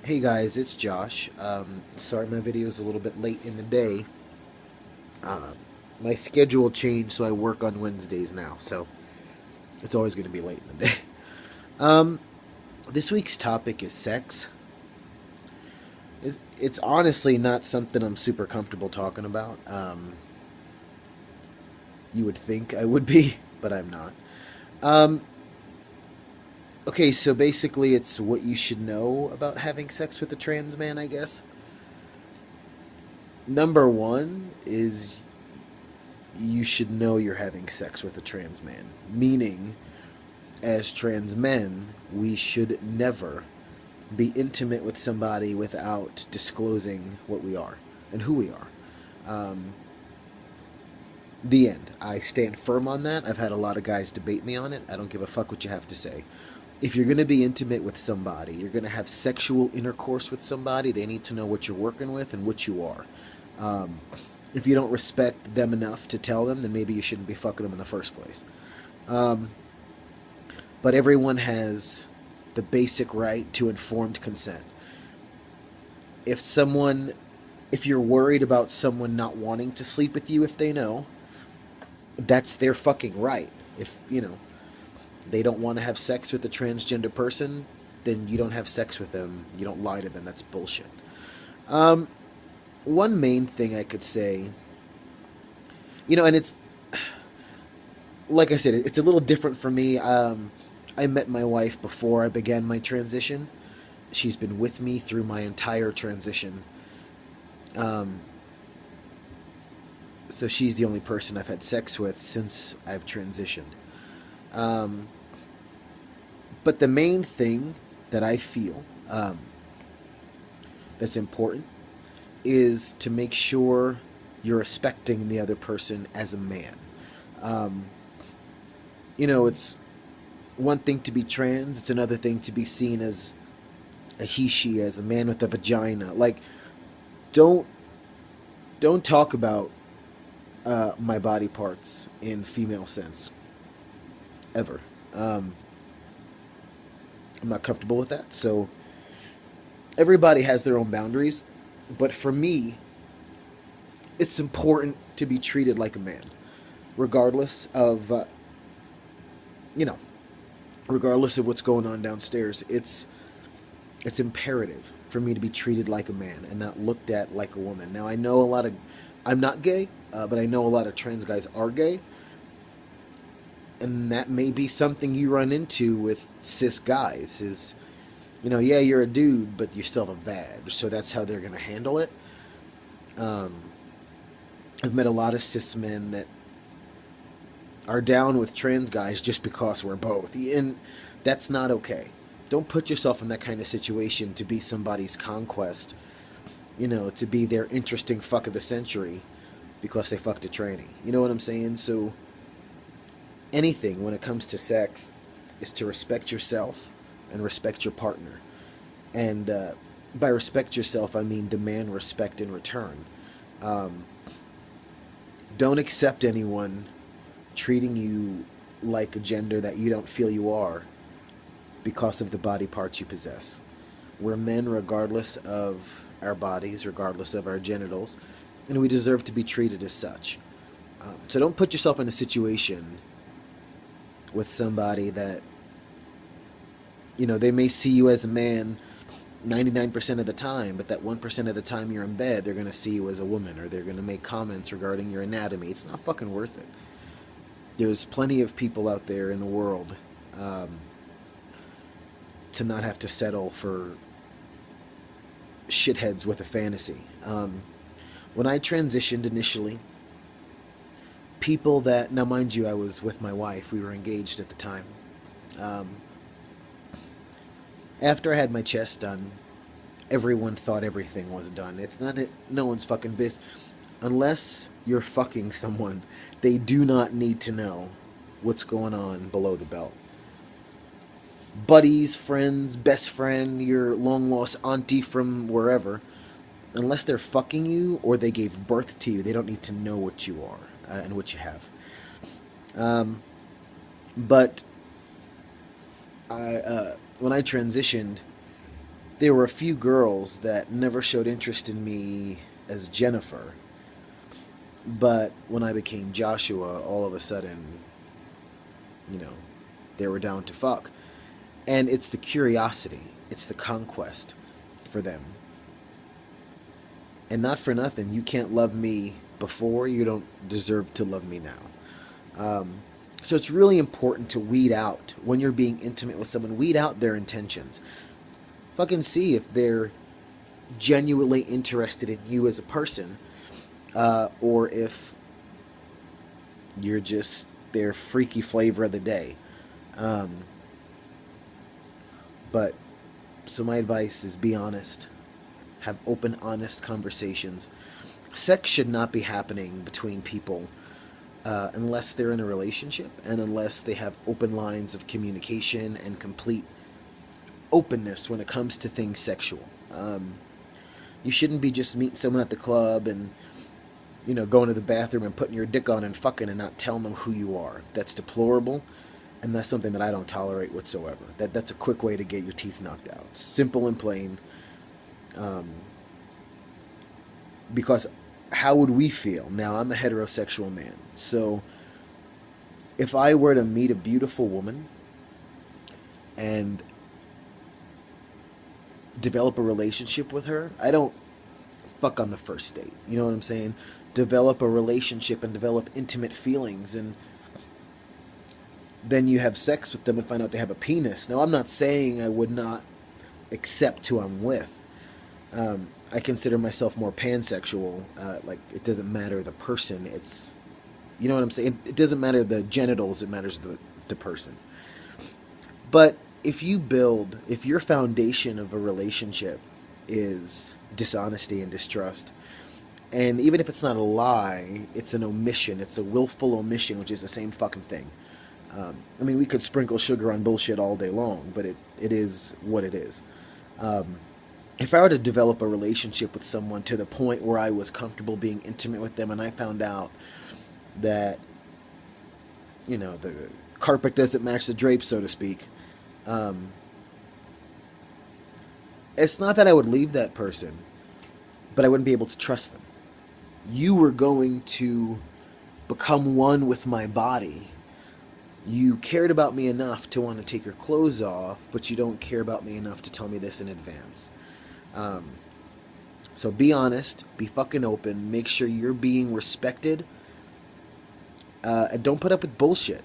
Hey guys, it's Josh. Sorry my video is a little bit late in the day. Uh, my schedule changed, so I work on Wednesdays now, so it's always going to be late in the day. Um, this week's topic is sex. It's honestly not something I'm super comfortable talking about. You would think I would be, but I'm not. Um, okay, so basically, it's what you should know about having sex with a trans man, I guess. Number one is you should know you're having sex with a trans man. Meaning, as trans men, we should never be intimate with somebody without disclosing what we are and who we are. Um, the end. I stand firm on that. I've had a lot of guys debate me on it. I don't give a fuck what you have to say. If you're going to be intimate with somebody, you're going to have sexual intercourse with somebody, they need to know what you're working with and what you are. Um, if you don't respect them enough to tell them, then maybe you shouldn't be fucking them in the first place. Um, but everyone has the basic right to informed consent. If someone, if you're worried about someone not wanting to sleep with you if they know, that's their fucking right. If, they don't want to have sex with a transgender person, then you don't have sex with them. You don't lie to them. That's bullshit. Um, One main thing I could say, and it's like I said, it's a little different for me. I met my wife before I began my transition. She's been with me through my entire transition. Um, so she's the only person I've had sex with since I've transitioned. Um, but the main thing that I feel that's important is to make sure you're respecting the other person as a man. Um, it's one thing to be trans, it's another thing to be seen as a he she, as a man with a vagina. Like, don't don't talk about my body parts in female sense ever. Um, I'm not comfortable with that. So everybody has their own boundaries, but for me, it's important to be treated like a man, regardless of you know, regardless of what's going on downstairs. It's imperative for me to be treated like a man and not looked at like a woman. Now I know a lot of, I'm not gay, but I know a lot of trans guys are gay, and that may be something you run into with cis guys. Is yeah, you're a dude, but you still have a badge, so that's how they're gonna handle it. Um, I've met a lot of cis men that are down with trans guys just because we're both, and that's not okay. Don't put yourself in that kind of situation to be somebody's conquest, to be their interesting fuck of the century because they fucked a tranny. You know what I'm saying? So anything when it comes to sex is to respect yourself and respect your partner. And by respect yourself, I mean demand respect in return. Um, don't accept anyone treating you like a gender that you don't feel you are because of the body parts you possess. We're men regardless of our bodies, regardless of our genitals, and we deserve to be treated as such. So don't put yourself in a situation with somebody that, they may see you as a man 99% of the time, but that 1% of the time you're in bed, they're going to see you as a woman, or they're going to make comments regarding your anatomy. It's not fucking worth it. There's plenty of people out there in the world um, to not have to settle for shitheads with a fantasy. When I transitioned initially, people that, now mind you, I was with my wife, we were engaged at the time. Um, After I had my chest done, everyone thought everything was done. It's not it. No one's fucking business. Unless you're fucking someone, they do not need to know what's going on below the belt. Buddies, friends, best friend, your long lost auntie from wherever, unless they're fucking you or they gave birth to you, they don't need to know what you are and what you have. Um, but when I transitioned, there were a few girls that never showed interest in me as Jennifer, but when I became Joshua, all of a sudden, you know, they were down to fuck. And it's the curiosity, it's the conquest for them. And not for nothing, you can't love me before, you don't deserve to love me now. So it's really important to weed out, when you're being intimate with someone, weed out their intentions. Fucking see if they're genuinely interested in you as a person, or if you're just their freaky flavor of the day. But so my advice is be honest. Have open, honest conversations. Sex should not be happening between people unless they're in a relationship and unless they have open lines of communication and complete openness when it comes to things sexual. You shouldn't be just meeting someone at the club and, you know, going to the bathroom and putting your dick on and fucking and not telling them who you are. That's deplorable, and that's something that I don't tolerate whatsoever. That's a quick way to get your teeth knocked out. Simple and plain. Because how would we feel? Now, I'm a heterosexual man, so if I were to meet a beautiful woman and develop a relationship with her, I don't fuck on the first date. You know what I'm saying? Develop a relationship and develop intimate feelings, and then you have sex with them and find out they have a penis. Now, I'm not saying I would not accept who I'm with. I consider myself more pansexual. Like, it doesn't matter the person. It's, you know what I'm saying? It doesn't matter the genitals. It matters the person. But if your foundation of a relationship is dishonesty and distrust, and even if it's not a lie, it's an omission. It's a willful omission, which is the same fucking thing. I mean, we could sprinkle sugar on bullshit all day long, but it is what it is. If I were to develop a relationship with someone to the point where I was comfortable being intimate with them and I found out that, you know, the carpet doesn't match the drapes, so to speak, it's not that I would leave that person, but I wouldn't be able to trust them. You were going to become one with my body. You cared about me enough to want to take your clothes off, but you don't care about me enough to tell me this in advance. So be honest, be fucking open, make sure you're being respected, and don't put up with bullshit.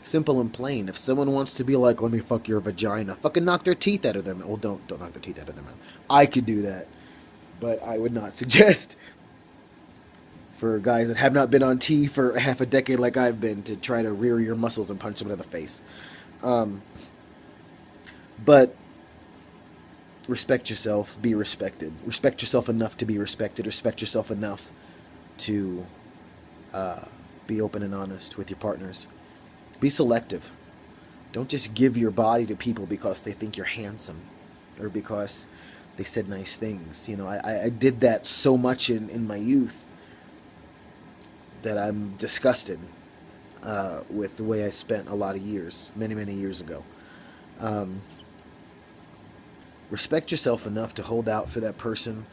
Simple and plain. If someone wants to be like, let me fuck your vagina, fucking knock their teeth out of their mouth. Well, don't knock their teeth out of their mouth. I could do that, but I would not suggest for guys that have not been on T for half a decade like I've been to try to rear your muscles and punch someone in the face. But respect yourself, be respected. Respect yourself enough to be respected. Respect yourself enough to be open and honest with your partners. Be selective. Don't just give your body to people because they think you're handsome or because they said nice things. You know, I did that so much in my youth that I'm disgusted with the way I spent a lot of years, many, many years ago. Respect yourself enough to hold out for that person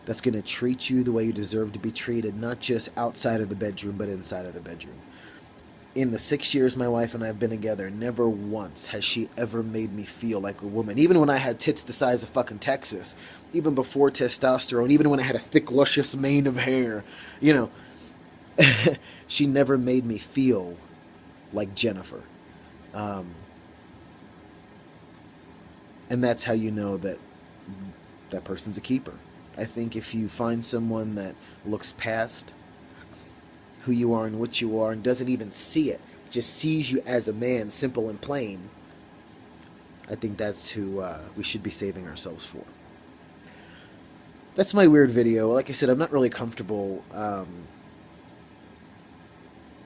that's going to treat you the way you deserve to be treated, not just outside of the bedroom, but inside of the bedroom. In the 6 years my wife and I have been together, never once has she ever made me feel like a woman. Even when I had tits the size of fucking Texas, even before testosterone, even when I had a thick, luscious mane of hair, you know, she never made me feel like Jennifer. And that's how you know that that person's a keeper. I think if you find someone that looks past who you are and what you are and doesn't even see it, just sees you as a man, simple and plain, I think that's who we should be saving ourselves for. That's my weird video. Like I said, I'm not really comfortable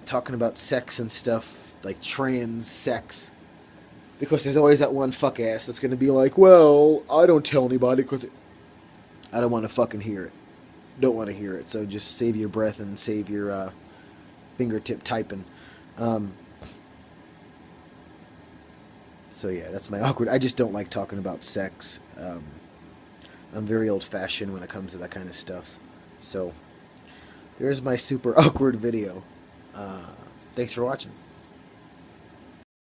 talking about sex and stuff, like trans sex, because there's always that one fuck ass that's going to be like, well, I don't tell anybody because I don't want to fucking hear it. Don't want to hear it. So just save your breath and save your fingertip typing. So yeah, that's my awkward. I just don't like talking about sex. I'm very old-fashioned when it comes to that kind of stuff. So there's my super awkward video. Thanks for watching.